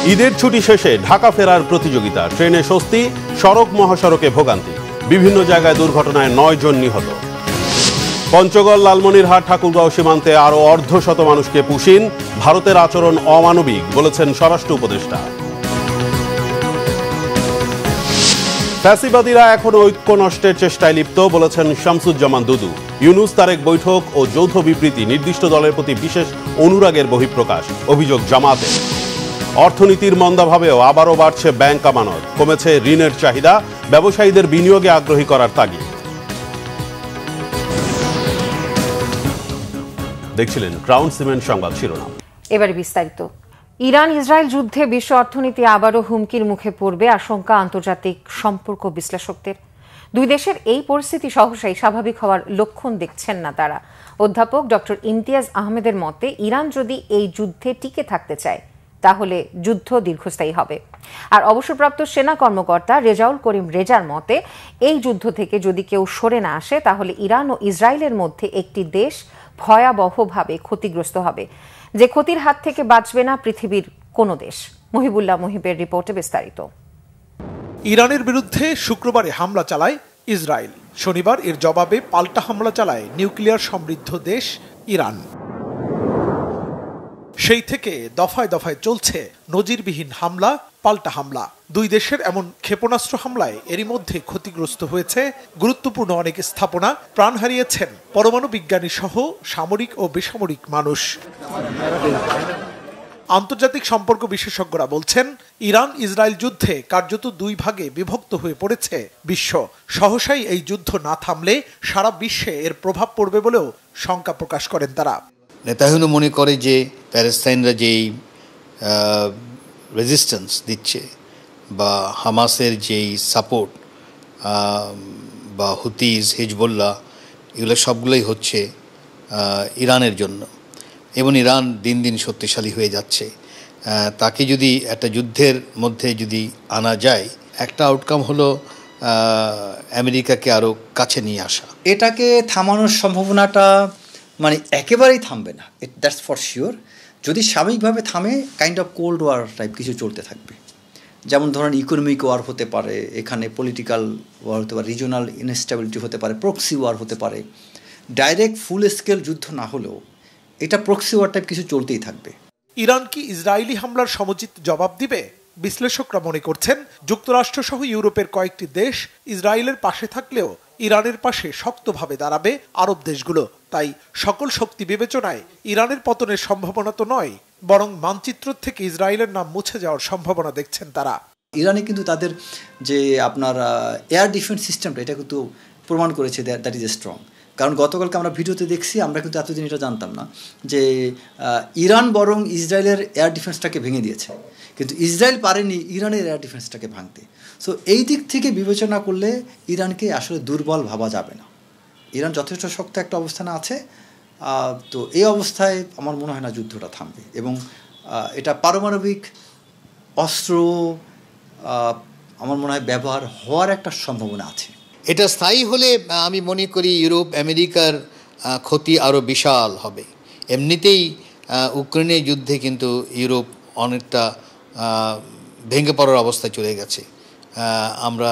ঈদের ছুটি শেষে ঢাকা ফেরার প্রতিযোগিতা, ট্রেনে স্বস্তি, সড়ক মহাসড়কে ভোগান্তি, বিভিন্ন জায়গায় দুর্ঘটনায় 9 জন নিহত। পঞ্চগড়, লালমনিরহাট, ঠাকুরগাঁও সীমান্তে আরও অর্ধশত মানুষকে পুশিন, ভারতের আচরণ অমানবিক বলেছেন স্বরাষ্ট্র উপদেষ্টা। ফ্যাসিবাদীরা এখনো ঐক্য নষ্টের চেষ্টায় লিপ্ত বলেছেন শামসুজ্জামান দুদু। ইউনূস তারেক বৈঠক ও যৌথ বিবৃতি নির্দিষ্ট দলের প্রতি বিশেষ অনুরাগের বহিঃপ্রকাশ, অভিযোগ জামাতের। অর্থনীতির মন্দাভাবেও আবারও বাড়ছে ব্যাংক আমানত, কমেছে ঋণের চাহিদা, ব্যবসায়ীদের বিনিয়োগে আগ্রহী করার তাগিদ। দেখছিলেন ক্রাউন সিমেন্ট সংবাদ শিরোনাম। এবারে বিস্তারিত। ইরান ইসরায়েল যুদ্ধে বিশ্ব অর্থনীতি আবারও হুমকির মুখে পড়বে আশঙ্কা আন্তর্জাতিক সম্পর্ক বিশ্লেষকদের। দুই দেশের এই পরিস্থিতি সহসাই স্বাভাবিক হওয়ার লক্ষণ দেখছেন না তারা। অধ্যাপক ডক্টর ইমতিয়াজ আহমেদের মতে, ইরান যদি এই যুদ্ধে টিকে থাকতে চায় তাহলে যুদ্ধ দীর্ঘস্থায়ী হবে। আর অবসরপ্রাপ্ত সেনা কর্মকর্তা রেজাউল করিম রেজার মতে, এই যুদ্ধ থেকে যদি কেউ সরে না আসে তাহলে ইরান ও ইসরায়েলের মধ্যে একটি দেশ ভয়াবহভাবে ক্ষতিগ্রস্ত হবে, যে ক্ষতির হাত থেকে বাঁচবে না পৃথিবীর কোনো দেশ। মহিবুল্লাহ মুহিবের রিপোর্টে বিস্তারিত। ইরানের বিরুদ্ধে শুক্রবারে হামলা চালায় ইসরায়েল। শনিবার এর জবাবে পাল্টা হামলা চালায় নিউক্লিয়ার সমৃদ্ধ দেশ ইরান। সেই থেকে দফায় দফায় চলছে নজিরবিহীন হামলা, পাল্টা হামলা। দুই দেশের এমন ক্ষেপণাস্ত্র হামলায় এরই মধ্যে ক্ষতিগ্রস্ত হয়েছে গুরুত্বপূর্ণ অনেক স্থাপনা, প্রাণ হারিয়েছেন পরমাণু বিজ্ঞানী সহ সামরিক ও বেসামরিক মানুষ। আন্তর্জাতিক সম্পর্ক বিশেষজ্ঞরা বলছেন, ইরান ইসরায়েল যুদ্ধে কার্যত দুই ভাগে বিভক্ত হয়ে পড়েছে বিশ্ব। সহসাই এই যুদ্ধ না থামলে সারা বিশ্বে এর প্রভাব পড়বে বলেও শঙ্কা প্রকাশ করেন তারা। নেতানিয়াহু মনে করে যে প্যালেস্তাইনরা যেই রেজিস্ট্যান্স দিচ্ছে বা হামাসের যেই সাপোর্ট বা হুতিজ, হিজবুল্লাহ, এগুলো সবগুলোই হচ্ছে ইরানের জন্য, এবং ইরান দিন দিন শক্তিশালী হয়ে যাচ্ছে। তাকে যদি একটা যুদ্ধের মধ্যে যদি আনা যায়, একটা আউটকাম হলো আমেরিকাকে আরও কাছে নিয়ে আসা। এটাকে থামানোর সম্ভাবনাটা মানে একেবারেই থামবে না, দ্যাটস ফর শিওর। যদি স্বাভাবিকভাবে থামে, kind of cold war type কিছু চলতে থাকবে। যেমন ধরেন ইকোনমিক ওয়ার হতে পারে, এখানে পলিটিক্যাল ওয়ার হতে পারে, রিজনাল ইনস্টেবিলিটি হতে পারে, প্রক্সি ওয়ার হতে পারে। ডাইরেক্ট ফুল স্কেল যুদ্ধ না হলেও এটা প্রক্সি ওয়ার টাইপ কিছু চলতেই থাকবে। ইরান কি ইসরায়েলি হামলার সমুচিত জবাব দিবে? বিশ্লেষকরা মনে করছেন, যুক্তরাষ্ট্রসহ ইউরোপের কয়েকটি দেশ ইসরায়েলের পাশে থাকলেও ইরানের পাশে শক্তভাবে দাঁড়াবে আরব দেশগুলো। তাই সকল শক্তি বিবেচনায় ইরানের পতনের সম্ভাবনা তো নয়, বরং মানচিত্র থেকে ইসরায়েলের নাম মুছে যাওয়ার সম্ভাবনা দেখছেন তারা। ইরানে কিন্তু তাদের যে আপনার এয়ার ডিফেন্স সিস্টেমটা, এটা কিন্তু প্রমাণ করেছে দ্যাট ইজ এ স্ট্রং। কারণ গতকালকে আমরা ভিডিওতে দেখছি, আমরা কিন্তু এতদিন এটা জানতাম না যে ইরান বরং ইসরায়েলের এয়ার ডিফেন্সটাকে ভেঙে দিয়েছে, কিন্তু ইসরায়েল পারেনি ইরানের এয়ার ডিফেন্সটাকে ভাঙতে। সো এই দিক থেকে বিবেচনা করলে ইরানকে আসলে দুর্বল ভাবা যাবে না। ইরান যথেষ্ট শক্ত একটা অবস্থানে আছে। তো এই অবস্থায় আমার মনে হয় না যুদ্ধটা থামবে, এবং এটা পারমাণবিক অস্ত্র আমার মনে হয় ব্যবহার হওয়ার একটা সম্ভাবনা আছে। এটা স্থায়ী হলে আমি মনে করি ইউরোপ আমেরিকার ক্ষতি আরও বিশাল হবে। এমনিতেই ইউক্রেনের যুদ্ধে কিন্তু ইউরোপ অনেকটা ভেঙে পড়ার অবস্থায় চলে গেছে। আমরা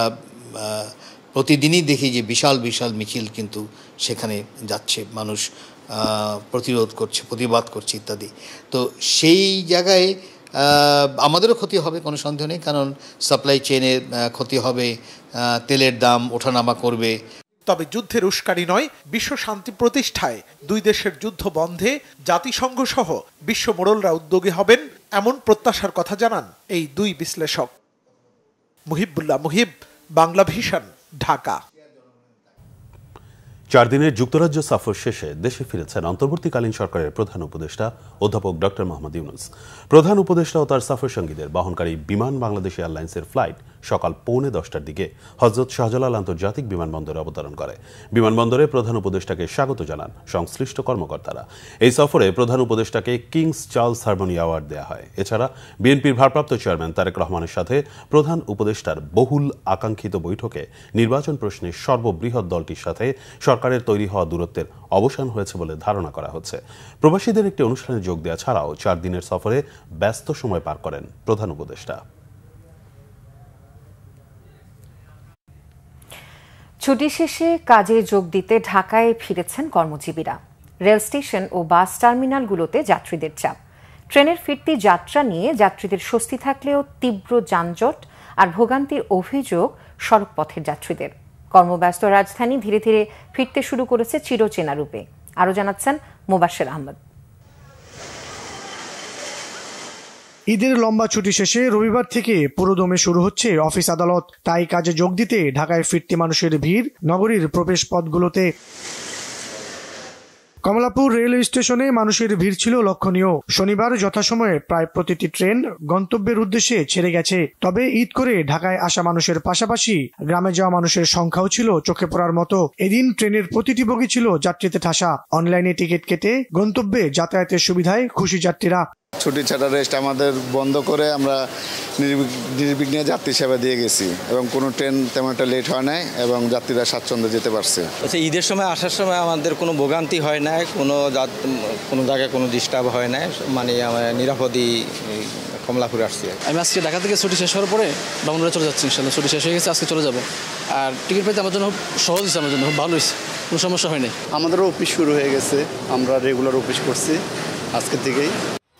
প্রতিদিনই দেখি যে বিশাল বিশাল মিছিল কিন্তু সেখানে যাচ্ছে, মানুষ প্রতিরোধ করছে, প্রতিবাদ করছে ইত্যাদি। তো সেই জায়গায় আমাদেরও ক্ষতি হবে, কোনো সন্দেহ নেই, কারণ সাপ্লাই চেনের ক্ষতি হবে, তেলের দাম ওঠানামা করবে। তবে যুদ্ধের উস্কানি নয়, বিশ্ব শান্তি প্রতিষ্ঠায় দুই দেশের যুদ্ধ বন্ধে জাতিসংঘ সহ বিশ্ব মোড়লরা উদ্যোগী হবেন, এমন প্রত্যাশার কথা জানান এই দুই বিশ্লেষক। মুহিবুল্লাহ মুহিব, বাংলা ভিশন, ঢাকা। 4 দিনের যুক্তরাজ্য সফর শেষে দেশে ফিরেছেন অন্তর্বর্তীকালীন সরকারের প্রধান উপদেষ্টা অধ্যাপক ডক্টর মোহাম্মদ ইউনূস। প্রধান উপদেষ্টা ও তার সফর সঙ্গীদের বহনকারী বিমান বাংলাদেশ এয়ারলাইন্সের ফ্লাইট সকাল 9:45টার দিকে হযরত শাহজালাল আন্তর্জাতিক বিমানবন্দরে অবতরণ করে। বিমানবন্দরে প্রধান উপদেষ্টাকে স্বাগত জানান সংশ্লিষ্ট কর্মকর্তারা। এই সফরে প্রধান উপদেষ্টাকে কিংস চার্লস হারমোনি অ্যাওয়ার্ড দেওয়া হয়। এছাড়া বিএনপির ভারপ্রাপ্ত চেয়ারম্যান তারেক রহমানের সাথে প্রধান উপদেষ্টার বহুল আকাঙ্ক্ষিত বৈঠকে নির্বাচন প্রশ্নে সর্ববৃহৎ দলটির সাথে সরকারের তৈরি হওয়া দূরত্বের অবসান হয়েছে বলে ধারণা করা হচ্ছে। প্রবাসীদের একটি অনুষ্ঠানে যোগ দেওয়া ছাড়াও 4 দিনের সফরে ব্যস্ত সময় পার করেন প্রধান উপদেষ্টা। ছুটি শেষে কাজে যোগ দিতে ঢাকায় ফিরেছেন কর্মজীবীরা। রেল স্টেশন ও বাস টার্মিনালগুলোতে যাত্রীদের চাপ। ট্রেনের ফিরতি যাত্রা নিয়ে যাত্রীদের স্বস্তি থাকলেও তীব্র যানজট আর ভোগান্তির অভিযোগ সড়কপথের যাত্রীদের। কর্মব্যস্ত রাজধানী ধীরে ধীরে ফিরতে শুরু করেছে চিরচেনা রূপে। আরও জানাচ্ছেন মোবাশ্বের আহমদ। ঈদের লম্বা ছুটি শেষে রবিবার থেকে পুরোদমে শুরু হচ্ছে অফিস আদালত। তাই কাজে যোগ দিতে ঢাকায় ফিরতি মানুষের ভিড় নগরীর প্রবেশ পথগুলোতে। কমলাপুর রেলওয়ে স্টেশনে মানুষের ভিড় ছিল লক্ষণীয়। শনিবার যথাসময়ে প্রায় প্রতিটি ট্রেন গন্তব্যের উদ্দেশ্যে ছেড়ে গেছে। তবে ঈদ করে ঢাকায় আসা মানুষের পাশাপাশি গ্রামে যাওয়া মানুষের সংখ্যাও ছিল চোখে পড়ার মতো। এদিন ট্রেনের প্রতিটি বগি ছিল যাত্রীতে ঠাসা। অনলাইনে টিকিট কেটে গন্তব্যে যাতায়াতের সুবিধায় খুশি যাত্রীরা। ছুটি ছাড়া রেস্ট আমাদের বন্ধ করে আমরা নির্বিঘ্নে যাত্রী সেবা দিয়ে গেছি এবং কোনো ট্রেন তেমন একটা লেট হয় নাই এবং যাত্রীরা স্বাচ্ছন্দ্যে যেতে পারছে। আচ্ছা, ঈদের সময় আসার সময় আমাদের কোনো ভোগান্তি হয় না, কোনো জায়গায় কোনো ডিস্টার্ব হয় না, মানে নিরাপদই কমলাপুরে আসছি। আমি আজকে ঢাকা থেকে ছুটি শেষ হওয়ার পরে বামুনরা চলে যাচ্ছি। ইনশাল্লাহ ছুটি শেষ হয়ে গেছে, আজকে চলে যাবো। আর টিকিট পেতে আমার জন্য সহজ হয়েছে, আমার জন্য খুব ভালো হয়েছে, কোনো সমস্যা হয়নি। আমাদেরও অফিস শুরু হয়ে গেছে, আমরা রেগুলার অফিস করছি আজকে থেকেই।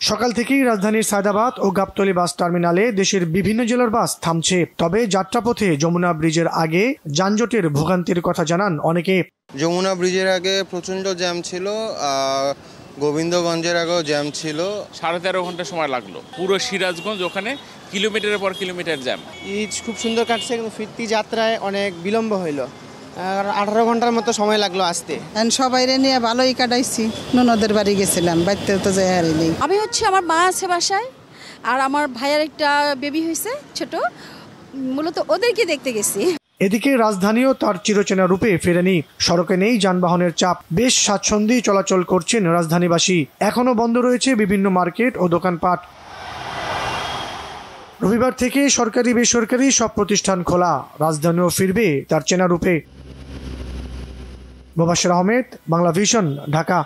সকাল থেকেই রাজধানীর সায়দাবাদ ও গাবতলী বাস টার্মিনালে দেশের বিভিন্ন জেলার বাস থামছে। তবে যাত্রাপথে যমুনা ব্রিজের আগে যানজটের ভোগান্তির কথা জানান অনেকে। যমুনা ব্রিজের আগে প্রচণ্ড জ্যাম ছিল, গোবিন্দগঞ্জের আগেও জ্যাম ছিল। 13.5 ঘন্টা সময় লাগলো। পুরো সিরাজগঞ্জ ওখানে কিলোমিটারের পর কিলোমিটার জ্যাম। ঈদ খুব সুন্দর কাটছে, কিন্তু ফিরতি যাত্রায় অনেক বিলম্ব হইল। 18 ঘন্টার মতো সময় লাগলো আসতে। সবাই নিয়ে ভালোই কাটাইছি। ননদের বাড়ি গেছিলাম, বাড়িতেও তো যাই হারিনি। আমি হচ্ছে আমার মা আছে বাসায়, আর আমার ভাইয়ের একটা বেবি হয়েছে ছোট, মূলত ওদেরকে দেখতে গেছি। এদিকে রাজধানীও তার চিরচেনা রূপে ফেরেনি। সড়কে নেই যানবাহনের চাপ, বেশ স্বাচ্ছন্দ্যে চলাচল করছেন রাজধানীবাসী। এখনো বন্ধ রয়েছে বিভিন্ন মার্কেট ও দোকানপাট। রবিবার থেকে সরকারি বেসরকারি সব প্রতিষ্ঠান খোলা। রাজধানীও ফিরবে তার চেনা রূপে। মোবাশ্বের আহমেদ, বাংলা ভিশন, ঢাকা।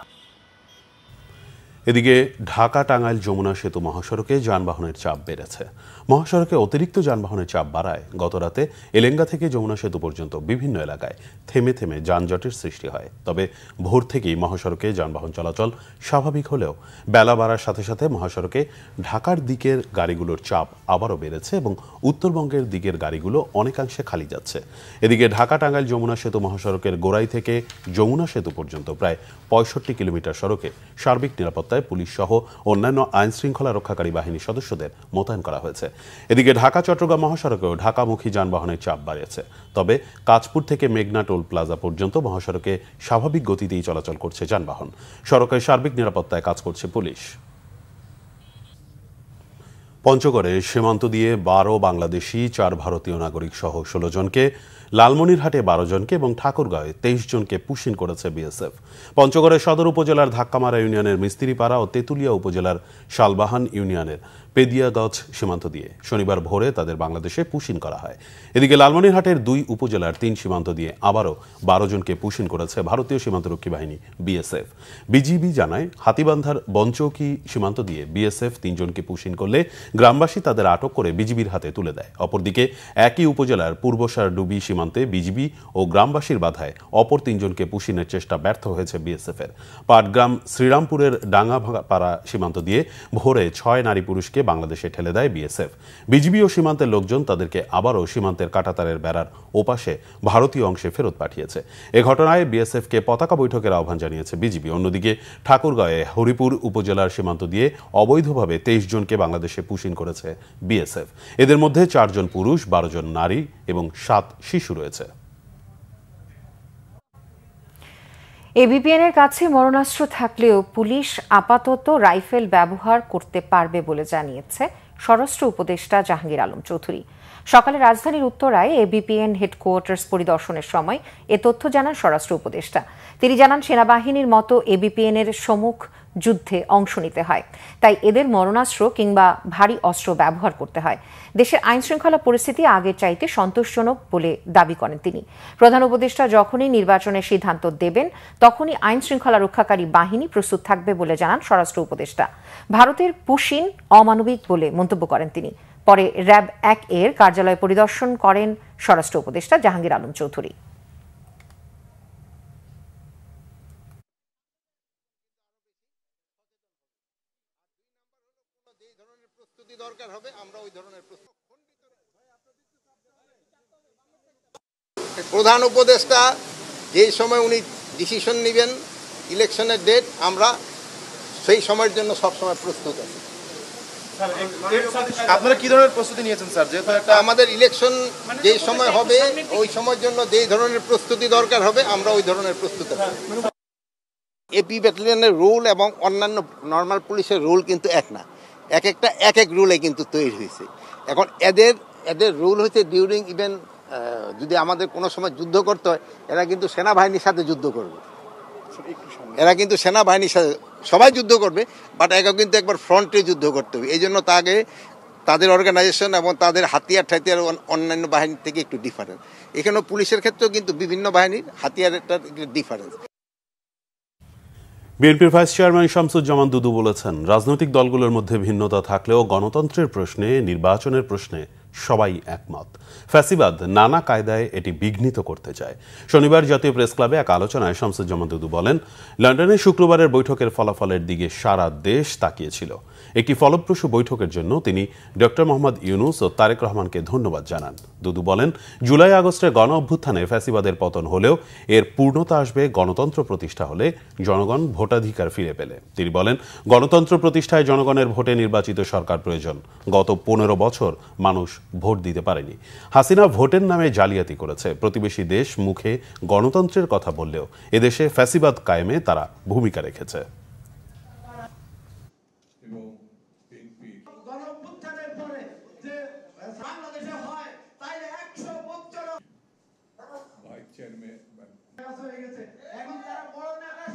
এদিকে ঢাকা টাঙ্গাইল যমুনা সেতু মহাসড়কে যানবাহনের চাপ বেড়েছে। মহাসড়কে অতিরিক্ত যানবাহনের চাপ বাড়ায় গতরাতে এলেঙ্গা থেকে যমুনা সেতু পর্যন্ত বিভিন্ন এলাকায় থেমে থেমে যানজটের সৃষ্টি হয়। তবে ভোর থেকেই মহাসড়কে যানবাহন চলাচল স্বাভাবিক হলেও বেলা বাড়ার সাথে সাথে মহাসড়কে ঢাকার দিকের গাড়িগুলোর চাপ আবারও বেড়েছে এবং উত্তরবঙ্গের দিকের গাড়িগুলো অনেকাংশে খালি যাচ্ছে। এদিকে ঢাকা টাঙ্গাইল যমুনা সেতু মহাসড়কের গোড়াই থেকে যমুনা সেতু পর্যন্ত প্রায় 65 কিলোমিটার সড়কে সার্বিক নিরাপত্তায় পুলিশ সহ অন্যান্য আইন শৃঙ্খলা রক্ষাকারী বাহিনীর সদস্যদের মোতায়েন করা হয়েছে। এদিকে ঢাকা চট্টগ্রাম মহাসড়কেও ঢাকামুখী যানবাহনের চাপ বাড়ছে। তবে কাঁচপুর থেকে মেঘনা টোল প্লাজা পর্যন্ত মহাসড়কে স্বাভাবিক গতিতেই চলাচল করছে যানবাহন। সড়কের সার্বিক নিরাপত্তায় কাজ করছে পুলিশ। পঞ্চগড়ে সীমান্ত দিয়ে 12 বাংলাদেশি, 4 ভারতীয় নাগরিক সহ 16 জনকে, লালমনিরহাটে 12 জনকে এবং ঠাকুরগাঁওয়ে 23 জনকে পুশিন করেছে বিএসএফ। পঞ্চগড়ের সদর উপজেলার ধাক্কামারা ইউনিয়নের মিস্ত্রিপাড়া ও তেঁতুলিয়া উপজেলার শালবাহান ইউনিয়নের পেদিয়াগঞ্জ সীমান্ত দিয়ে শনিবার ভোরে তাদের বাংলাদেশে পুশিন করা হয়। এদিকে লালমনিরহাটের 2 উপজেলার 3 সীমান্ত দিয়ে আবারও 12 জনকে পুশিন করেছে ভারতীয় সীমান্তরক্ষী বাহিনী বিএসএফ। বিজিবি জানায়, হাতিবান্ধার বনচৌকি সীমান্ত দিয়ে বিএসএফ 3 জনকে পুশিন করলে গ্রামবাসী তাদের আটক করে বিজিবির হাতে তুলে দেয়। অপরদিকে একই উপজেলার পূর্বসার ডুবি সীমান্তে বিজিবি ও গ্রামবাসীর বাধায় অপর 3 জনকে পুশিনের চেষ্টা ব্যর্থ হয়েছে বিএসএফের। পাটগ্রাম শ্রীরামপুরের ডাঙ্গাপাড়া সীমান্ত দিয়ে ভোরে 6 নারী পুরুষকে বাংলাদেশে ঠেলে দেয় বিএসএফ। বিজিবি ও সীমান্তের লোকজন তাদেরকে আবারও সীমান্তের কাঁটাতারের বেড়ার ওপাশে ভারতীয় অংশে ফেরত পাঠিয়েছে। এ ঘটনায় বিএসএফকে পতাকা বৈঠকের আহ্বান জানিয়েছে বিজিবি। অন্যদিকে ঠাকুরগাঁওয়ে হরিপুর উপজেলার সীমান্ত দিয়ে অবৈধভাবে 23 জনকে বাংলাদেশে পুশিন করেছে বিএসএফ। এদের মধ্যে 4 জন পুরুষ, 12 জন নারী এবং 7 শিশু রয়েছে। এবিপিএনের কাছে মরণাস্ত্র থাকলেও পুলিশ আপাতত রাইফেল ব্যবহার করতে পারবে বলে জানিয়েছে স্বরাষ্ট্র উপদেষ্টা জাহাঙ্গীর আলম চৌধুরী। সকালে রাজধানীর উত্তরায় এবিপিএন হেডকোয়ার্টার্স পরিদর্শনের সময় এ তথ্য জানান স্বরাষ্ট্র উপদেষ্টা। তিনি জানান, সেনাবাহিনীর মতো এবিপিএনের সম্মুখ যুদ্ধে অংশ নিতে হয়, তাই এদের মরণাস্ত্র কিংবা ভারী অস্ত্র ব্যবহার করতে হয়। দেশের আইন শৃঙ্খলা পরিস্থিতি আগের চাইতে সন্তোষজনক বলে দাবি করেন তিনি। প্রধান উপদেষ্টা যখনই নির্বাচনের সিদ্ধান্ত দেবেন তখনই আইন শৃঙ্খলা রক্ষাকারী বাহিনী প্রস্তুত থাকবে বলে জানান স্বরাষ্ট্র উপদেষ্টা। ভারতের পুশিন অমানবিক বলে মন্তব্য করেন তিনি। পরে র্যাব 1 এর কার্যালয় পরিদর্শন করেন স্বরাষ্ট্র উপদেষ্টা জাহাঙ্গীর আলম চৌধুরী। প্রধান উপদেষ্টা যেই সময় উনি ডিসিশন নেবেন ইলেকশনের ডেট, আমরা সেই সময়ের জন্য সবসময় প্রস্তুত আছি। আপনারা কি ধরনের প্রস্তুতি নিয়েছেন স্যার? যেহেতু একটা আমাদের ইলেকশন যেই সময় হবে ওই সময়ের জন্য যেই ধরনের প্রস্তুতি দরকার হবে আমরা ওই ধরনের প্রস্তুত আছি। এপি ব্যাটালিয়নের রুল এবং অন্যান্য নর্মাল পুলিশের রুল কিন্তু এক না, একটা এক এক রুলে কিন্তু তৈরি হয়েছে। এখন এদের রুল হচ্ছে ডিউরিং ইভেন যদি আমাদের কোনো সময় যুদ্ধ করতে হয় এরা কিন্তু সেনাবাহিনীর সাথে যুদ্ধ করবে, এরা কিন্তু সেনাবাহিনীর সাথে সবাই যুদ্ধ করবে, বাট একা কিন্তু একবার ফ্রন্টে যুদ্ধ করতে হবে। এই জন্য তাদের অর্গানাইজেশন এবং তাদের হাতিয়ার অন্যান্য বাহিনীর থেকে একটু ডিফারেন্স। এখানেও পুলিশের ক্ষেত্রেও কিন্তু বিভিন্ন বাহিনীর হাতিয়ারের ডিফারেন্স। বিএনপির ভাইস চেয়ারম্যান শামসুজ্জামান দুদু বলেছেন, রাজনৈতিক দলগুলোর মধ্যে ভিন্নতা থাকলেও গণতন্ত্রের প্রশ্নে, নির্বাচনের প্রশ্নে সবাই একমত। ফ্যাসিবাদ নানা কায়দায় এটি বিঘ্নিত করতে চায়। শনিবার জাতীয় প্রেস ক্লাবে এক আলোচনায় শামসুজ্জামান দুদু বলেন, লন্ডনে শুক্রবারের বৈঠকের ফলাফলের দিকে সারা দেশ তাকিয়েছিল। একটি ফলপ্রসূ বৈঠকের জন্য তিনি ডক্টর মোহাম্মদ ইউনূস ও তারেক রহমানকে ধন্যবাদ জানান। দুদু বলেন, জুলাই আগস্টের গণ অভ্যুত্থানে ফ্যাসিবাদের পতন হলেও এর পূর্ণতা আসবে গণতন্ত্র প্রতিষ্ঠা হলে, জনগণ ভোটাধিকার ফিরে পেলে। তিনি বলেন, গণতন্ত্র প্রতিষ্ঠায় জনগণের ভোটে নির্বাচিত সরকার প্রয়োজন। গত 15 বছর মানুষ ভোট দিতে পারেনি। হাসিনা ভোটের নামে জালিয়াতি করেছে। প্রতিবেশী দেশ মুখে গণতন্ত্রের কথা বললেও এদেশে ফ্যাসিবাদ কায়েমে তারা ভূমিকা রেখেছে।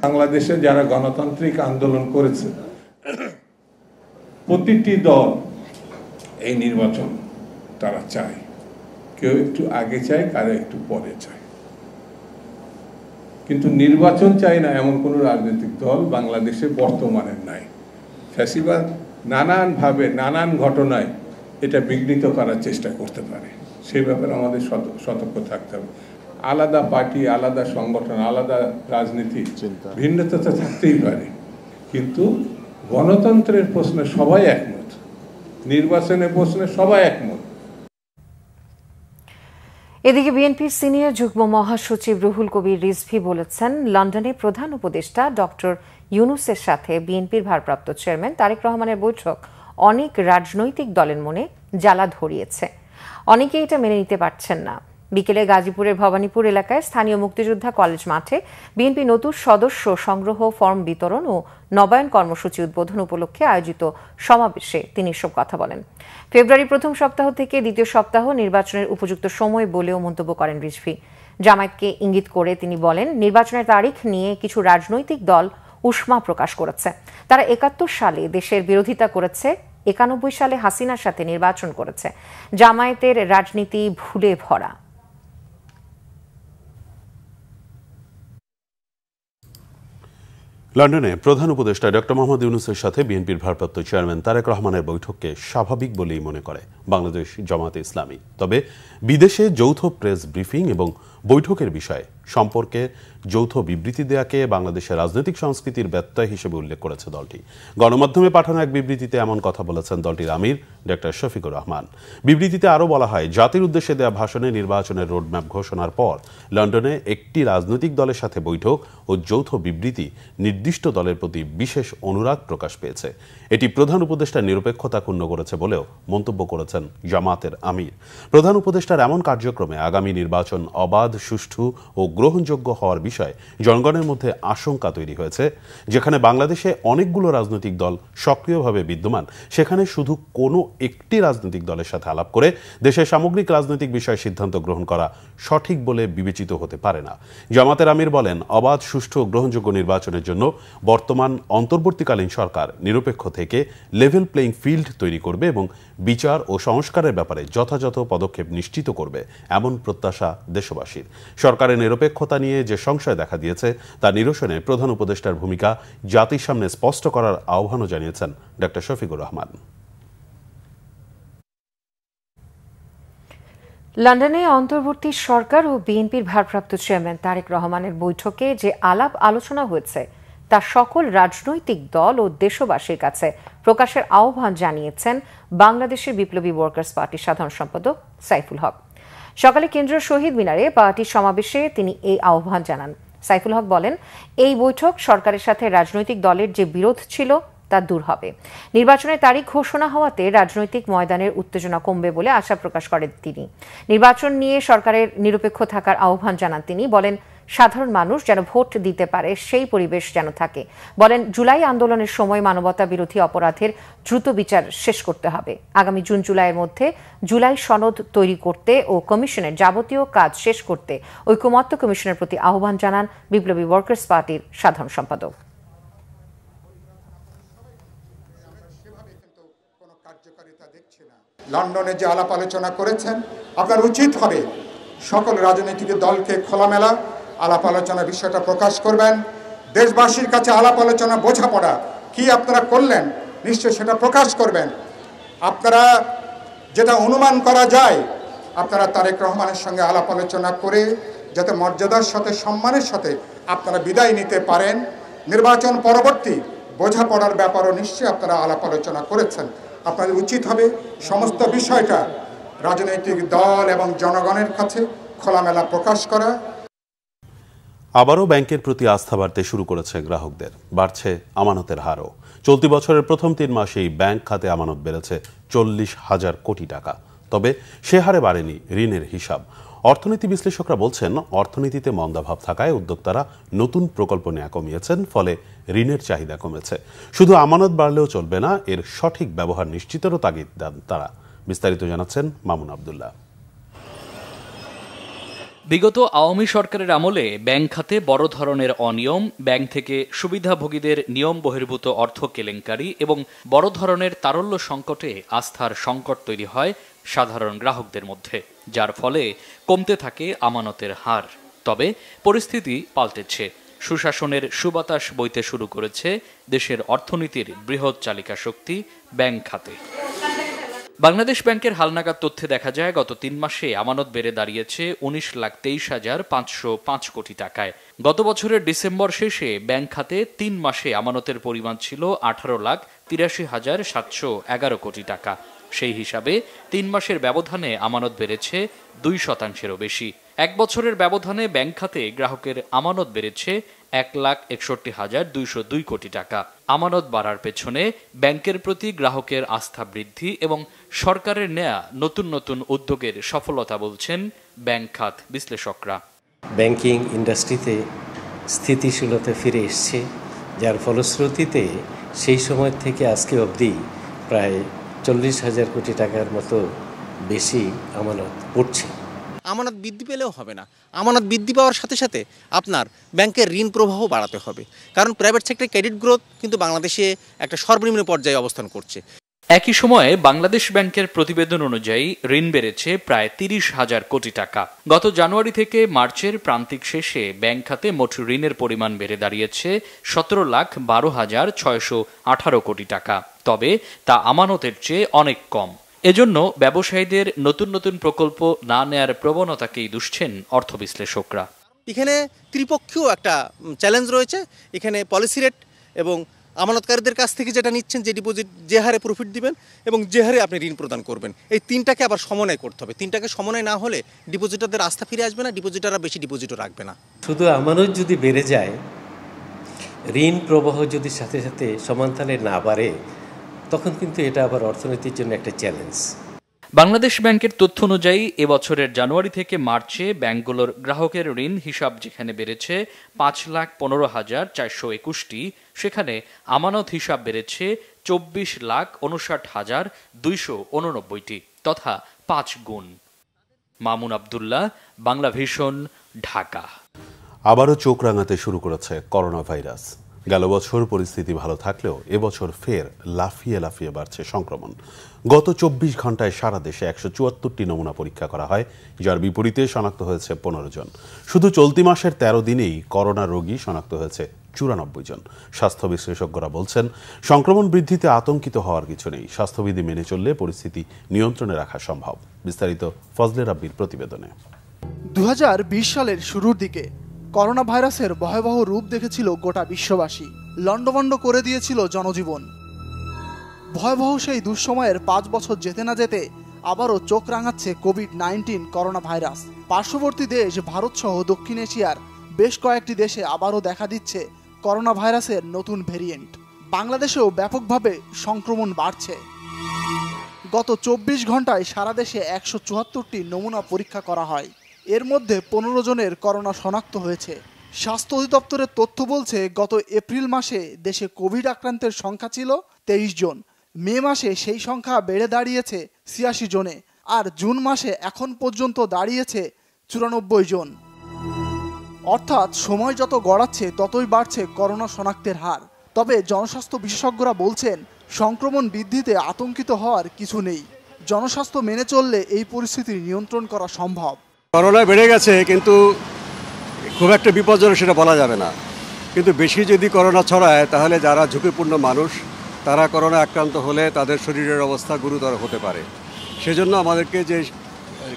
বাংলাদেশে যারা গণতান্ত্রিক আন্দোলন করেছে প্রতিটি দল এই নির্বাচন তারা চায়, কেউ একটু আগে চায়, কারো একটু পরে চায়, কিন্তু নির্বাচন চায় না এমন কোনো রাজনৈতিক দল বাংলাদেশে বর্তমানে নাই। ফ্যাসিবাদ নানানভাবে নানান ঘটনায় এটা বিঘ্নিত করার চেষ্টা করতে পারে, সেই ব্যাপারে আমাদের সতর্ক থাকতে হবে। আলাদা পার্টি, আলাদা সংগঠন, আলাদা রাজনীতি, ভিন্নতা তো থাকতেই পারে, কিন্তু গণতন্ত্রের প্রশ্নে সবাই একমত, নির্বাচনের প্রশ্নে সবাই একমত। এদিকে বিএনপির সিনিয়র যুগ্ম মহাসচিব রুহুল কবির রিজভী বলেছেন, লন্ডনে প্রধান উপদেষ্টা ডক্টর ইউনূসের সাথে বিএনপির ভারপ্রাপ্ত চেয়ারম্যান তারেক রহমানের বৈঠক অনেক রাজনৈতিক দলের মনে জ্বালা ধরিয়েছে। অনেকে এটা মেনে নিতে পারছেন না। বিকেলে গাজীপুরের ভবানীপুর এলাকায় স্থানীয় মুক্তিযোদ্ধা কলেজ মাঠে বিএনপি নতুন সদস্য সংগ্রহ, ফর্ম বিতরণ ও নবায়ন কর্মসূচি উদ্বোধন উপলক্ষে আয়োজিত সমাবেশে তিনি এসব কথা বলেন। ফেব্রুয়ারি প্রথম সপ্তাহ থেকে দ্বিতীয় সপ্তাহ নির্বাচনের উপযুক্ত সময় বলেও মন্তব্য করেন রিজভী। জামায়াতকে ইঙ্গিত করে তিনি বলেন, নির্বাচনের তারিখ নিয়ে কিছু রাজনৈতিক দল উষ্মা প্রকাশ করেছে। তারা ৭১ সালে দেশের বিরোধিতা করেছে, ৯১ সালে হাসিনার সাথে নির্বাচন করেছে। জামায়াতের রাজনীতি ভুলে ভরা। লন্ডনে প্রধান উপদেষ্টা ডক্টর মোহাম্মদ ইউনূসের সাথে বিএনপির ভারপ্রাপ্ত চেয়ারম্যান তারেক রহমানের বৈঠককে স্বাভাবিক বলেই মনে করে বাংলাদেশ জামায়াতে ইসলামী। তবে বিদেশে যৌথ প্রেস ব্রিফিং এবং বৈঠকের বিষয়ে সম্পর্কে যৌথ বিবৃতি দেয়াকে বাংলাদেশের রাজনৈতিক সংস্কৃতির ব্যত্যয় হিসেবে উল্লেখ করেছে দলটি। গণমাধ্যমে পাঠানো এক বিবৃতিতে এমন কথা বলেছেন দলটির আমির ডক্টর শফিকুর রহমান। বিবৃতিতে আরও বলা হয়, জাতির উদ্দেশ্যে দেয়া ভাষণে নির্বাচনের রোডম্যাপ ঘোষণার পর লন্ডনে একটি রাজনৈতিক দলের সাথে বৈঠক ও যৌথ বিবৃতি নির্দিষ্ট দলের প্রতি বিশেষ অনুরাগ প্রকাশ পেয়েছে। এটি প্রধান উপদেষ্টার নিরপেক্ষতা ক্ষুণ্ণ করেছে বলেও মন্তব্য করেছেন জামায়াতের আমির। প্রধান উপদেষ্টার এমন কার্যক্রমে আগামী নির্বাচন অবাধ, সুষ্ঠু ও গ্রহণযোগ্য হওয়ার বিষয়ে জনগণের মধ্যে আশঙ্কা তৈরি হয়েছে। যেখানে বাংলাদেশে অনেকগুলো রাজনৈতিক দল সক্রিয়ভাবে বিদ্যমান, সেখানে শুধু কোনো একটি রাজনৈতিক দলের সাথে আলাপ করে দেশের সামগ্রিক রাজনৈতিক বিষয়ে সিদ্ধান্ত গ্রহণ করা সঠিক বলে বিবেচিত হতে পারে না। জামাতের আমির বলেন, অবাধ, সুষ্ঠু ও গ্রহণযোগ্য নির্বাচনের জন্য বর্তমান অন্তর্বর্তীকালীন সরকার নিরপেক্ষ থেকে লেভেল প্লেইং ফিল্ড তৈরি করবে এবং বিচার ও সংস্কারের ব্যাপারে যথাযথ পদক্ষেপ নিশ্চিত করবে, এমন প্রত্যাশা দেশবাসীর। সরকারের নিরপেক্ষতা নিয়ে যে সংশয় দেখা দিয়েছে তা নিরসনে প্রধান উপদেষ্টার ভূমিকা জাতির সামনে স্পষ্ট করার আহ্বানও জানিয়েছেন ডক্টর শফিকুর রহমান। লন্ডনে অন্তর্বর্তী সরকার ও বিএনপির ভারপ্রাপ্ত চেয়ারম্যান তারেক রহমানের বৈঠকে যে আলাপ আলোচনা হয়েছে তা সকল রাজনৈতিক দল ও দেশবাসীর কাছে প্রকাশের আহ্বান জানিয়েছেন বাংলাদেশের বিপ্লবী ওয়ার্কার্স পার্টির সাধারণ সম্পাদক সাইফুল হক। সকালে কেন্দ্রীয় শহীদ মিনারে পার্টির সমাবেশে তিনি এই আহ্বান জানান। সাইফুল হক বলেন, এই বৈঠক সরকারের সাথে রাজনৈতিক দলের যে বিরোধ ছিল তা দূর হবে। নির্বাচনের তারিখ ঘোষণা হওয়াতে রাজনৈতিক ময়দানের উত্তেজনা কমবে বলে আশা প্রকাশ করেন তিনি। নির্বাচন নিয়ে সরকারের নিরপেক্ষ থাকার আহ্বান জানান তিনি। বলেন, সাধারণ মানুষ যেন ভোট দিতে পারে সেই পরিবেশ যেন থাকে। বলেন, জুলাই আন্দোলনের সময় মানবতা বিরোধী অপরাধের দ্রুত বিচার শেষ করতে হবে। আগামী জুন জুলাইয়ের মধ্যে জুলাই সনদ তৈরি করতে ও কমিশনের যাবতীয় কাজ শেষ করতে ঐকমত্য কমিশনের প্রতি আহ্বান জানান বিপ্লবী ওয়ার্কার্স পার্টির সাধারণ সম্পাদক। লন্ডনে যে আলাপ আলোচনা করেছেন, আপনার উচিত হবে সকল রাজনৈতিক দলকে খোলামেলা আলাপ আলোচনার বিষয়টা প্রকাশ করবেন। দেশবাসীর কাছে আলাপ আলোচনা, বোঝাপড়া কি আপনারা করলেন নিশ্চয় সেটা প্রকাশ করবেন। আপনারা যেটা অনুমান করা যায়, আপনারা তারেক রহমানের সঙ্গে আলাপ আলোচনা করে যাতে মর্যাদার সাথে, সম্মানের সাথে আপনারা বিদায় নিতে পারেন। নির্বাচন পরবর্তী বোঝাপড়ার ব্যাপারও নিশ্চয়ই আপনারা আলাপ আলোচনা করেছেন। আপনাদের উচিত হবে সমস্ত বিষয়টা রাজনৈতিক দল এবং জনগণের কাছে খোলামেলা প্রকাশ করা। আবারও ব্যাংকের প্রতি আস্থা বাড়তে শুরু করেছে গ্রাহকদের, বাড়ছে আমানতের হারও। চলতি বছরের প্রথম 3 মাসেই ব্যাংক খাতে আমানত বেড়েছে 40,000 কোটি টাকা। তবে সে হারে বাড়েনি ঋণের হিসাব। অর্থনীতি বিশ্লেষকরা বলছেন, অর্থনীতিতে মন্দাভাব থাকায় উদ্যোক্তারা নতুন প্রকল্প নেওয়া কমিয়েছেন, ফলে ঋণের চাহিদা কমেছে। শুধু আমানত বাড়লেও চলবে না, এর সঠিক ব্যবহার নিশ্চিতেরও তাগিদ দেন তারা। বিস্তারিত জানাচ্ছেন মামুন আবদুল্লাহ। বিগত আওয়ামী সরকারের আমলে ব্যাংক খাতে বড় ধরনের অনিয়ম, ব্যাংক থেকে সুবিধাভোগীদের নিয়ম বহির্ভূত অর্থ কেলেঙ্কারি এবং বড় ধরনের তারল্য সংকটে আস্থার সংকট তৈরি হয় সাধারণ গ্রাহকদের মধ্যে, যার ফলে কমতে থাকে আমানতের হার। তবে পরিস্থিতি পাল্টেছে। সুশাসনের সুবাতাস বইতে শুরু করেছে দেশের অর্থনীতির বৃহৎ চালিকা শক্তি ব্যাংক খাতে। বাংলাদেশ ব্যাংকের হালনাগাদ তথ্যে দেখা যায়, গত 3 মাসে আমানত বেড়ে দাঁড়িয়েছে 19,23,505 কোটি টাকায়। গত বছরের ডিসেম্বর শেষে ব্যাংক খাতে 3 মাসে আমানতের পরিমাণ ছিল 18,83,711 কোটি টাকা। সেই হিসাবে 3 মাসের ব্যবধানে আমানত বেড়েছে 2%-এরও বেশি। 1 বছরের ব্যবধানে ব্যাংক খাতে গ্রাহকের আমানত বেড়েছে 1,61,202 কোটি টাকা। আমানত বাড়ার পেছনে ব্যাংকের প্রতি গ্রাহকের আস্থা বৃদ্ধি এবং সরকারের নেয়া নতুন নতুন উদ্যোগের সফলতা বলছেন ব্যাংক খাত বিশ্লেষকরা। ব্যাংকিং ইন্ডাস্ট্রিতে স্থিতিশীলতা ফিরে এসছে, যার ফলশ্রুতিতে সেই সময় থেকে আজকে অবধি প্রায় 40,000 কোটি টাকার মতো বেশি আমানত পড়ছে। আমানত বৃদ্ধি পেলেও হবে না, আমানত বৃদ্ধি পাওয়ার সাথে সাথে আপনার ব্যাংকের ঋণ প্রবাহ বাড়াতে হবে, কারণ প্রাইভেট সেক্টর ক্রেডিট গ্রোথ কিন্তু বাংলাদেশে একটা সর্বনিম্ন পর্যায়ে অবস্থান করছে। একই সময়ে বাংলাদেশ ব্যাংকের প্রতিবেদন অনুযায়ী ঋণ বেড়েছে প্রায় 30,000 কোটি টাকা। গত জানুয়ারি থেকে মার্চের প্রান্তিক শেষে ব্যাংক খাতে মোট ঋণের পরিমাণ বেড়ে দাঁড়িয়েছে 17,12,618 কোটি টাকা। তবে তা আমানতের চেয়ে অনেক কম। এজন্য ব্যবসায়ীদের নতুন নতুন প্রকল্প না নেয়ার প্রবণতাকেই দুষছেন অর্থ বিশ্লেষকরা। এখানে ত্রিপক্ষীয় একটা চ্যালেঞ্জ রয়েছে। এখানে পলিসি রেট এবং আমানতকারীদের কাছ থেকে যেটা নিচ্ছেন, যে ডিপোজিট, যে হারে প্রফিট দিবেন এবং যে হারে আপনি ঋণ প্রদান করবেন, এই তিনটাকে আবার সমন্বয় করতে হবে। তিনটাকে সমন্বয় না হলে ডিপোজিটারদের আস্থা ফিরে আসবে না, ডিপোজিটাররা বেশি ডিপোজিটও রাখবে না। শুধু আমানত যদি বেড়ে যায়, ঋণ প্রবাহ যদি সাথে সাথে সমানতালে না বাড়ে, তখন কিন্তু এটা আবার অর্থনীতির জন্য একটা চ্যালেঞ্জ। বাংলাদেশ ব্যাংকের তথ্য অনুযায়ী এবছরের জানুয়ারি থেকে মার্চে ব্যাংকগুলোর গ্রাহকের ঋণ হিসাব যেখানে বেড়েছে 5,15,421টি, সেখানে আমানত হিসাব বেড়েছে 24,59,289টি, তথা 5 গুণ। মামুন আব্দুল্লাহ, বাংলা ভিশন, ঢাকা। আবারও চোখ রাঙাতে শুরু করেছে করোনা ভাইরাস। গেল বছর পরিস্থিতি ভালো থাকলেও এবছর ফের লাফিয়ে লাফিয়ে বাড়ছে সংক্রমণ। গত 24 ঘন্টায় সারা দেশে 174টি নমুনা পরীক্ষা করা হয়, যার বিপরীতে শনাক্ত হয়েছে 15 জন। শুধু চলতি মাসের 13 দিনেই করোনা রোগী শনাক্ত হয়েছে 94 জন। স্বাস্থ্য বিশেষজ্ঞরা বলছেন, সংক্রমণ বৃদ্ধিতে আতঙ্কিত হওয়ার কিছু নেই। স্বাস্থ্যবিধি মেনে চললে পরিস্থিতি নিয়ন্ত্রণে রাখা সম্ভব। বিস্তারিত ফজলে রাব্বির প্রতিবেদনে। 2020 সালের শুরুর দিকে করোনা ভাইরাসের ভয়াবহ রূপ দেখেছিল গোটা বিশ্ববাসী। লন্ডভন্ড করে দিয়েছিল জনজীবন। ভয়াবহ সেই দুঃসময়ের 5 বছর যেতে না যেতে আবারও চোখ রাঙাচ্ছে কোভিড-19 করোনা ভাইরাস। পার্শ্ববর্তী দেশ ভারত সহ দক্ষিণ এশিয়ার বেশ কয়েকটি দেশে আবারও দেখা দিচ্ছে করোনা ভাইরাসের নতুন ভেরিয়েন্ট। বাংলাদেশেও ব্যাপকভাবে সংক্রমণ বাড়ছে। গত 24 ঘন্টায় সারা দেশে 174টি নমুনা পরীক্ষা করা হয়। এর মধ্যে 15 জনের করোনা শনাক্ত হয়েছে। স্বাস্থ্য অধিদপ্তরের তথ্য বলছে, গত এপ্রিল মাসে দেশে কোভিড আক্রান্তের সংখ্যা ছিল 23 জন। মে মাসে সেই সংখ্যা বেড়ে দাঁড়িয়েছে 86 জনে, আর জুন মাসে এখন পর্যন্ত দাঁড়িয়েছে 94 জন। অর্থাৎ সময় যত গড়াচ্ছে ততই বাড়ছে করোনা শনাক্তের হার। তবে জনস্বাস্থ্য বিশেষজ্ঞরা বলছেন, সংক্রমণ বৃদ্ধিতে আতঙ্কিত হওয়ার কিছু নেই। জনস্বাস্থ্য মেনে চললে এই পরিস্থিতি নিয়ন্ত্রণ করা সম্ভব। করোনা বেড়ে গেছে, কিন্তু খুব একটা বিপজ্জনক সেটা বলা যাবে না। কিন্তু বেশি যদি করোনা ছড়ায়, তাহলে যারা ঝুঁকিপূর্ণ মানুষ, তারা করোনা আক্রান্ত হলে তাদের শরীরের অবস্থা গুরুতর হতে পারে। সেজন্য আমাদেরকে যে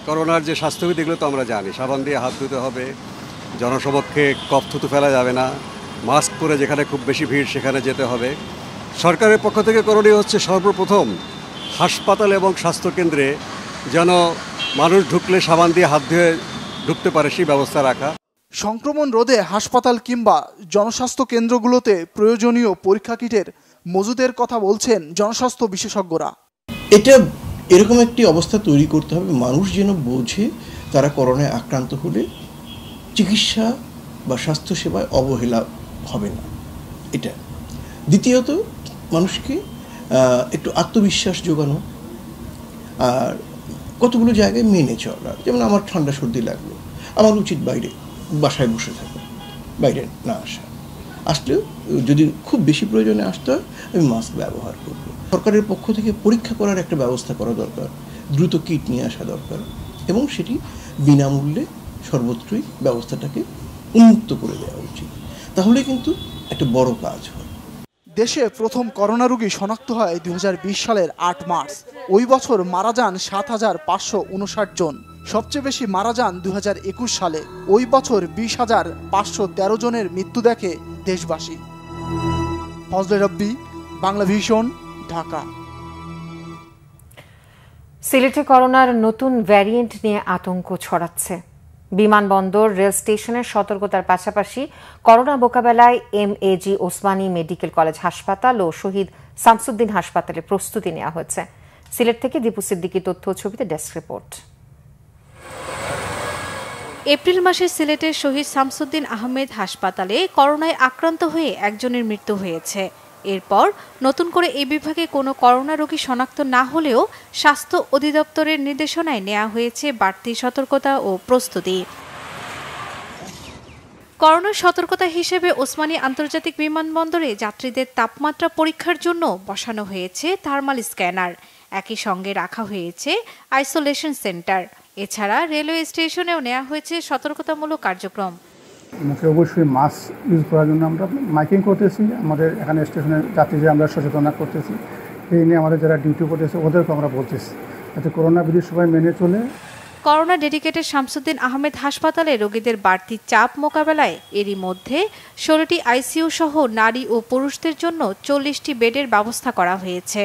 করোনার যে স্বাস্থ্যবিধি, এগুলো তো আমরা জানি। সাবান দিয়ে হাত ধুতে হবে, জনসমক্ষে কফ থুতু ফেলা যাবে না, মাস্ক পরে যেখানে খুব বেশি ভিড় সেখানে যেতে হবে। সরকারের পক্ষ থেকে করণীয় হচ্ছে, সর্বপ্রথম হাসপাতাল এবং স্বাস্থ্যকেন্দ্রে যেন মানুষ ঢুকলে সাবান দিয়ে হাত ধুয়ে ঢুকতে পারে সেই ব্যবস্থা রাখা। সংক্রমণ রোধে হাসপাতাল কিংবা জনস্বাস্থ্য কেন্দ্রগুলোতে প্রয়োজনীয় পরীক্ষা কিটের মজুদের কথা বলছেন জনস্বাস্থ্য বিশেষজ্ঞরা। এটা এরকম একটি অবস্থা তৈরি করতে হবে, মানুষ যেন বোঝে তারা করোনায় আক্রান্ত হলে চিকিৎসা বা স্বাস্থ্যসেবায় অবহেলা হবে না। এটা দ্বিতীয়ত, মানুষকে একটু আত্মবিশ্বাস যোগানো, আর কতগুলো জায়গায় মেনে চলা। যেমন আমার ঠান্ডা সর্দি লাগলো, আমার উচিত বাসায় বসে থাকা, বাইরে না আসা। আসলেও যদি খুব বেশি প্রয়োজনে আসতে হয়, আমি মাস্ক ব্যবহার করব। সরকারের পক্ষ থেকে পরীক্ষা করার একটা ব্যবস্থা করা দরকার, দ্রুত কিট নিয়ে আসা দরকার, এবং সেটি বিনামূল্যে সর্বত্রই ব্যবস্থাটাকে উন্মুক্ত করে দেওয়া উচিত। তাহলে কিন্তু একটা বড় কাজ হয়। দেশে প্রথম করোনা রোগী শনাক্ত হয় 2020 সালের 8 মার্চ। ওই বছর মারা যান 7,559 জন। সবচেয়ে বেশি মারা যান 2021 সালে। ওই বছর 20,513 জনের মৃত্যু দেখে দেশবাসী। ফজলে রাব্বি, বাংলা ভিশন, ঢাকা। সিলেটে করোনার নতুন ভ্যারিয়েন্ট নিয়ে আতঙ্ক ছড়াচ্ছে। বিমানবন্দর, রেল স্টেশনের সতর্কতার পাশাপাশি করোনা মোকাবেলায় MAG ওসমানী মেডিকেল কলেজ হাসপাতাল ও শহীদ শামসুদ্দিন হাসপাতালে প্রস্তুতি নেওয়া হয়েছে। সিলেট থেকে দীপু সিদ্দিকী তথ্য ছবিতে ডেস্ক রিপোর্ট। এপ্রিল মাসে সিলেটের শহীদ শামসুদ্দিন আহমেদ হাসপাতালে করোনায় আক্রান্ত হয়ে একজনের মৃত্যু হয়েছে। এরপর নতুন করে এই বিভাগে কোনো করোনা রোগী শনাক্ত না হলেও স্বাস্থ্য অধিদপ্তরের নির্দেশনায় নেওয়া হয়েছে বাড়তি সতর্কতা ও প্রস্তুতি। করোনা সতর্কতা হিসেবে ওসমানী আন্তর্জাতিক বিমানবন্দরে যাত্রীদের তাপমাত্রা পরীক্ষার জন্য বসানো হয়েছে থার্মাল স্ক্যানার। একই সঙ্গে রাখা হয়েছে আইসোলেশন সেন্টার। এছাড়া রেলওয়ে স্টেশনেও নেওয়া হয়েছে সতর্কতামূলক কার্যক্রম। মুখে অবশ্যই মাস্ক ইউজ করার জন্য আমরা মাইকিং করতেছি। আমাদের এখানে স্টেশনের যাত্রীদের আমরা সচেতনতা করতেছি। এই নিয়ে আমাদের যারা ডিউটি করতেছে ওদেরকে আমরা বলতেছি যাতে করোনা বিধি সবাই মেনে চলে। করোনা ডেডিকেটেড শামসুদ্দিন আহমেদ হাসপাতালে রোগীদের বাড়তি চাপ মোকাবেলায় এরই মধ্যে 16টি আইসিইউ সহ নারী ও পুরুষদের জন্য 40টি বেডের ব্যবস্থা করা হয়েছে।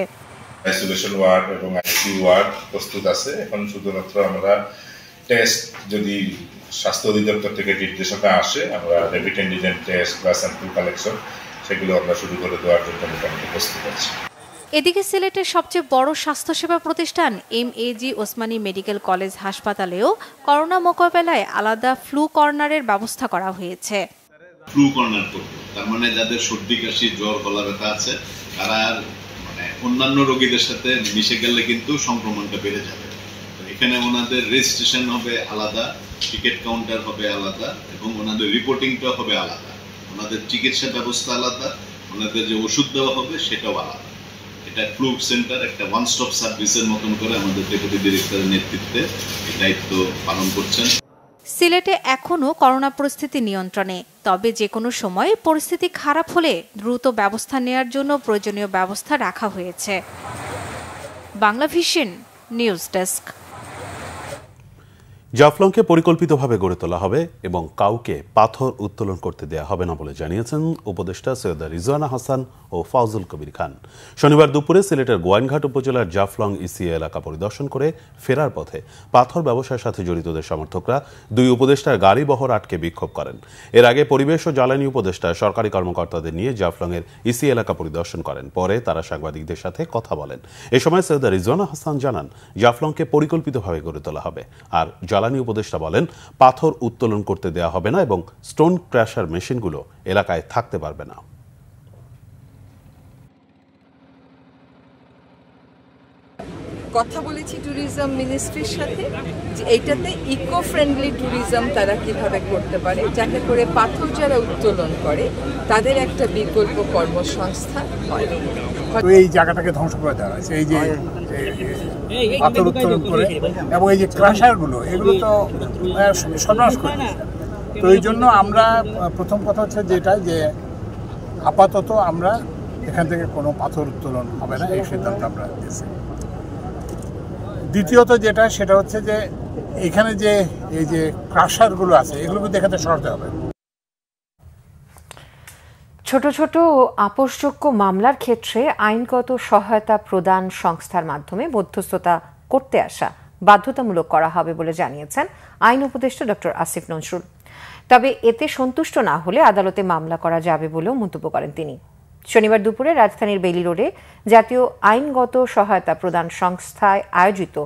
আইসোলেশন ওয়ার্ড এবং আইসিইউ ওয়ার্ড প্রস্তুত আছে। এখন শুধুমাত্র আমরা টেস্ট, যদি স্বাস্থ্য অধিদপ্তর থেকে নির্দেশনা আসে, আমরা র্যাপিড অ্যান্টিজেন টেস্ট বা স্যাম্পল কালেকশন, সেগুলো আমরা শুরু করে দেওয়ার জন্য মোটামুটি প্রস্তুত আছি। এদিকে সিলেটের সবচেয়ে বড় স্বাস্থ্যসেবা প্রতিষ্ঠান এমএজি ওসমানী মেডিকেল কলেজ হাসপাতালেও করোনা মোকাবেলায় আলাদা ফ্লু কর্নারের ব্যবস্থা করা হয়েছে। ফ্লু কর্নার করবে, তার মানে যাদের সর্দি কাশি জ্বর গলা ব্যথা আছে তারা মানে অন্যান্য রোগীদের সাথে মিশে গেলে কিন্তু সংক্রমণটা বেড়ে যাবে। এখানে ওনাদের রেজিস্ট্রেশন হবে আলাদা, টিকিট কাউন্টার হবে আলাদা এবং ওনাদের রিপোর্টিংটা হবে আলাদা, ওনাদের চিকিৎসা ব্যবস্থা আলাদা, ওনাদের যে ওষুধ দেওয়া হবে সেটাও আলাদা। এটা ফ্লু সেন্টার একটা ওয়ান স্টপ সার্ভিসের মতন করে আমাদের ডেপুটি ডিরেক্টরের নেতৃত্বে এই দায়িত্ব পালন করছেন। সিলেটে এখনও করোনা পরিস্থিতি নিয়ন্ত্রণে, তবে যে কোনো সময় পরিস্থিতি খারাপ হলে দ্রুত ব্যবস্থা নেয়ার জন্য প্রয়োজনীয় ব্যবস্থা রাখা হয়েছে। Bangla vision news desk. জাফলংকে পরিকল্পিতভাবে গড়ে তোলা হবে এবং কাউকে পাথর উত্তোলন করতে দেয়া হবে না বলে জানিয়েছেন উপদেষ্টা সৈয়দা রিজওয়ানা হাসান ও ফাউজুল কবির খান। শনিবার দুপুরে সিলেটের গোয়াইনঘাট উপজেলার জাফলং ইসিএ এলাকা পরিদর্শন করে ফেরার পথে পাথর ব্যবসার সাথে জড়িতদের সমর্থকরা দুই উপদেষ্টার গাড়ি বহর আটকে বিক্ষোভ করেন। এর আগে পরিবেশ ও জ্বালানি উপদেষ্টা সরকারি কর্মকর্তাদের নিয়ে জাফলংয়ের ইসি এলাকা পরিদর্শন করেন। পরে তারা সাংবাদিকদের সাথে কথা বলেন। এ সময় সৈয়দা রিজওয়ানা হাসান জানান, জাফলংকে পরিকল্পিতভাবে গড়ে তোলা হবে। আর জ্বালানি উপদেষ্টা বলেন, পাথর উত্তোলন করতে দেয়া হবে না এবং স্টোন ক্র্যাশার মেশিনগুলো এলাকায় থাকতে পারবে না। কথা বলেছি ট্যুরিজম মিনিস্ট্রির সাথে যে এইটাতে ইকো ফ্রেন্ডলি ট্যুরিজম তারা কিভাবে করতে পারে, যাতে করে পাথর যারা উত্তোলন করে তাদের একটা বিকল্প কর্মসংস্থান হয়। এই জায়গাটাকে ধ্বংস করে দেওয়া হয়েছে, এই যে পাথর উত্তোলন করে, এবং এই যে ক্রাশারগুলো এগুলো তো সর্বনাশ করে। তো এই জন্য আমরা প্রথম কথা হচ্ছে যেটা যে আপাতত আমরা এখান থেকে কোনো পাথর উত্তোলন হবে না, এই সিদ্ধান্ত আমরা নিয়েছি। দ্বিতীয়ত যেটা সেটা হচ্ছে যে এখানে যে এই যে ক্রাশারগুলো আছে এগুলোকে দেখাতে সরাতে হবে। ছোট ছোট ও আপোষযোগ্য মামলার ক্ষেত্রে আইনগত সহায়তা প্রদান সংস্থার মাধ্যমে মধ্যস্থতা করতে আসা বাধ্যতামূলক করা হবে বলে জানিয়েছেন আইন উপদেষ্টা ডক্টর আসিফ নজরুল। তবে এতে সন্তুষ্ট না হলে আদালতে মামলা করা যাবে বলেও মন্তব্য করেন তিনি। শনিবার দুপুরে রাজধানীর বেইলি রোডে জাতীয় আইনগত সহায়তা প্রদান সংস্থায় আয়োজিত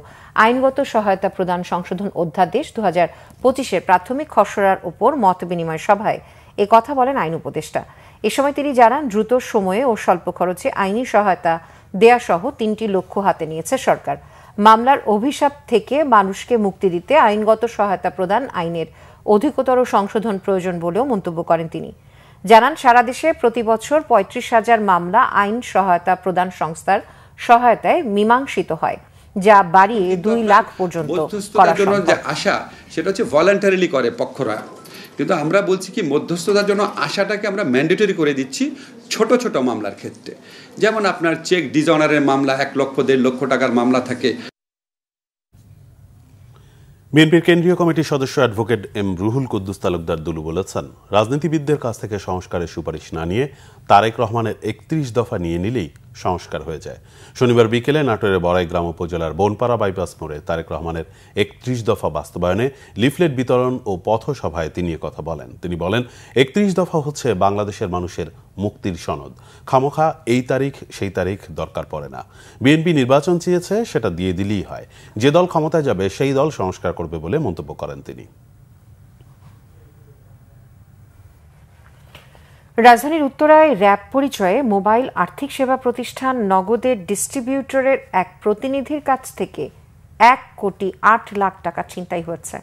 আইনগত সহায়তা প্রদান সংশোধন অধ্যাদেশ 2025-এর প্রাথমিক খসড়ার উপর মত বিনিময় সভায় এ কথা বলেন আইন উপদেষ্টা। এ সময় তিনি জানান, দ্রুত সময়ে ও স্বল্প খরচে আইনি সহায়তা দেয়া সহ 3টি লক্ষ্য হাতে নিয়েছে সরকার। মামলার অভিশাপ থেকে মানুষকে মুক্তি দিতে আইনগত সহায়তা প্রদান আইনের অধিকতর সংশোধন প্রয়োজন বলেও মন্তব্য করেন তিনি। জানান, সারা দেশে প্রতি বছর 35,000 মামলা আইন সহায়তা প্রদান সংস্থার সহায়তায় মীমাংসিত হয়, যা বাড়িয়ে 2 লাখ পর্যন্ত করা সম্ভব। যে আশা সেটা হচ্ছে ভলান্টারিলি করে পক্ষরা, কিন্তু আমরা বলছি কি মধ্যস্থতার জন্য আশাটাকে আমরা ম্যান্ডেটরি করে দিচ্ছি ছোট ছোট মামলার ক্ষেত্রে। যেমন আপনার চেক ডিজঅনারের মামলা 1 লক্ষ 1.5 লক্ষ টাকার মামলা থাকে। বিএনপির কেন্দ্রীয় কমিটির সদস্য অ্যাডভোকেট এম রুহুল কুদ্দুস তালুকদার দুলু বলেছেন, রাজনীতিবিদদের কাছ থেকে সংস্কারের সুপারিশ না নিয়ে তারেক রহমানের 31 দফা নিয়ে নিলেই সংস্কার হয়ে যায়। শনিবার বিকেলে নাটোরের বড়াইগ্রাম উপজেলার বনপাড়া বাইপাস মোড়ে তারেক রহমানের 31 দফা বাস্তবায়নে লিফলেট বিতরণ ও পথসভায় তিনি কথা বলেন। তিনি বলেন, 31 দফা হচ্ছে বাংলাদেশের মানুষের মুক্তির সনদ। খামোখা এই তারিখ সেই তারিখ দরকার পড়ে না। বিএনপি নির্বাচন চেয়েছে, সেটা দিয়ে দিলেই হয়। যে দল ক্ষমতায় যাবে সেই দল সংস্কার করবে বলে মন্তব্য করেন তিনি। রাজধানীর উত্তরায় র্যাব পরিচয়ে মোবাইল আর্থিক সেবা প্রতিষ্ঠান নগদের ডিস্ট্রিবিউটরের এক প্রতিনিধির কাছ থেকে 1,08 লাখ টাকা ছিনতাই হয়েছে।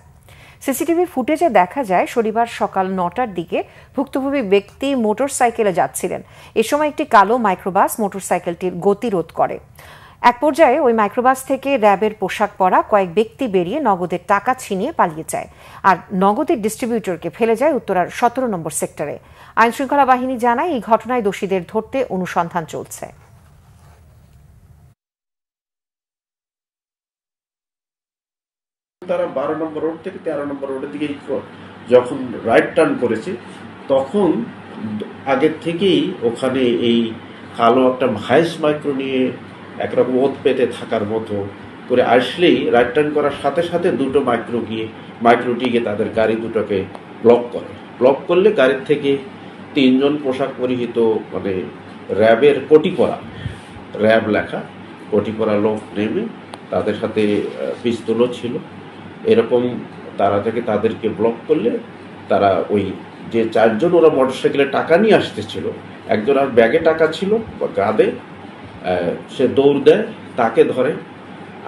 সিসিটিভি ফুটেজে দেখা যায়, শনিবার সকাল 9টার দিকে ভুক্তভোগী ব্যক্তি মোটরসাইকেলে যাচ্ছিলেন। এ সময় একটি কালো মাইক্রোবাস মোটরসাইকেলটির গতিরোধ করে। এক পর্যায়ে ওই মাইক্রোবাস থেকে র্যাবের পোশাক পরা কয়েক ব্যক্তি বেরিয়ে নগদের টাকা ছিনিয়ে পালিয়ে যায়, আর নগদের ডিস্ট্রিবিউটরকে ফেলে যায় উত্তরার 17 নম্বর সেক্টরে। আইনশৃঙ্খলা বাহিনী জানায়, এই ঘটনায় দোষীদের ধরতে অনুসন্ধান চলছে। তারা 12 নম্বর রোড থেকে 13 নম্বর রোডের দিকে যখন রাইট টার্ন করেছে, তখন আগের থেকেই ওখানে এই কালো একটা ভাইস মাইক্রো নিয়ে একরকম ওত পেতে থাকার মতো করে আসলেই রাইট টার্ন করার সাথে সাথে দুটো মাইক্রোটি গিয়ে তাদের গাড়ি দুটোকে ব্লক করলে গাড়ির থেকে 3 জন পোশাক পরিহিত মানে র্যাবের কোটি পরা র্যাব লেখা কোটি পরা লোক নেমে তাদের সাথে পিস্তলও ছিল। এরকম তারা থেকে তাদেরকে ব্লক করলে তারা ওই যে 4 জন ওরা মোটরসাইকেলে টাকা নিয়ে আসতেছিল, একজন আর ব্যাগে টাকা ছিল গাদে, সে দৌড় দেয়, তাকে ধরে।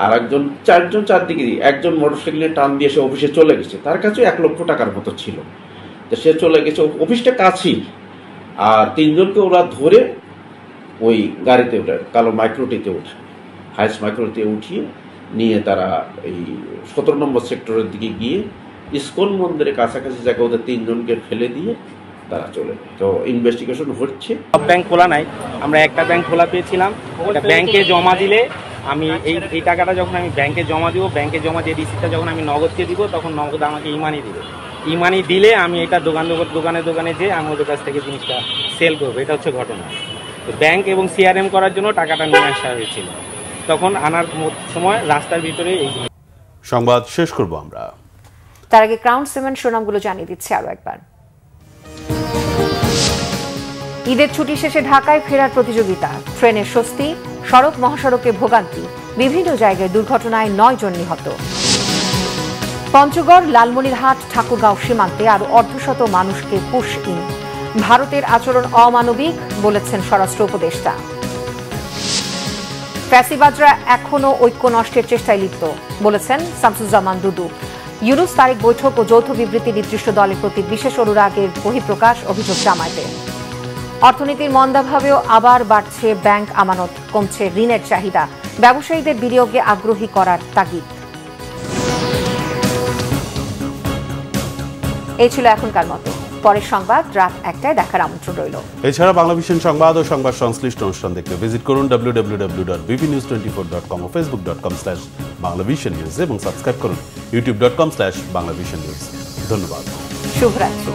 আর একজন 4 জন চারদিকে, একজন মোটরসাইকেলে টান দিয়ে সে অফিসে চলে গেছে, তার কাছে 1 লক্ষ টাকার মতো ছিল, তো সে চলে গেছে, অফিসটা কাছেই। আর 3 জনকে ওরা ধরে ওই গাড়িতে ওঠে, কালো মাইক্রোটিতে ওঠে, হাইস মাইক্রোটিতে উঠিয়ে নিয়ে তারা এই 17 নম্বর সেক্টরের দিকে গিয়ে ইসকন মন্দিরের কাছাকাছি জায়গায় ওদের 3 জনকে ফেলে দিয়ে তারা চলে যায়। তো ইনভেস্টিগেশন হচ্ছে। সব ব্যাংক খোলা নাই, আমরা একটা ব্যাংক খোলা পেয়েছিলাম, ব্যাংকে জমা দিলে আমি এই টাকাটা যখন আমি ব্যাংকে জমা দিব, ব্যাংকে জমা দিয়ে রিসিপ্টটা যখন আমি নগদকে দিব, তখন নগদ আমাকে ইমানি দিবে, ইমানি দিলে আমি এটা দোকানে যেয়ে আমি ওদের কাছ থেকে জিনিসটা সেল করবো। এটা হচ্ছে ঘটনা। তো ব্যাংক এবং সিআরএম করার জন্য টাকাটা নিয়ে আসা হয়েছিল, তখন আনার সময় রাস্তার ভিতরে এই সংবাদ শেষ করব আমরা। তার আগে ক্রাউন সিমেন্ট সুনামগুলো জানিয়ে দিচ্ছে আরো একবার। ঈদের ছুটি শেষে ঢাকায় ফেরার প্রতিযোগিতা, ট্রেনের স্বস্তি, সড়ক মহাসড়কে ভোগান্তি, বিভিন্ন জায়গায় দুর্ঘটনায় 9 জন নিহত। পঞ্চগড়, লালমনিরহাট, ঠাকুরগাঁও সীমান্তে আরো অর্ধশত মানুষকে পুশ ইন। ভারতের আচরণ অমানবিক বলেছেন স্বরাষ্ট্র উপদেষ্টা। ফ্যাসিবাদরা এখনো ঐক্য নষ্টের চেষ্টায় লিপ্ত বলেছেন শামসুজ্জামান দুদু। ইউনুস তারিক বৈঠক ও যৌথ বিবৃতি নির্দিষ্ট দলের প্রতি বিশেষ অনুরাগের বহিঃপ্রকাশ, অভিযোগ জামায়াতের। অর্থনীতির মন্দাভাবেও আবার বাড়ছে ব্যাংক আমানত, কমছে ঋণের চাহিদা, ব্যবসায়ীদের বিনিয়োগে আগ্রহী করার তাগিদ। এই ছিল এখনকার মতো। পরের সংবাদ রাত 1টায় দেখার আমন্ত্রণ রইল। এছাড়া বাংলাভিশন সংবাদ ও সংবাদ সংশ্লিষ্ট অনুষ্ঠান দেখতে ভিজিট করুন www.bpnews24.com ও facebook.com/banglavisionnews এবং সাবস্ক্রাইব করুন youtube.com/banglavisionnews। ধন্যবাদ। শুভরাত্রি।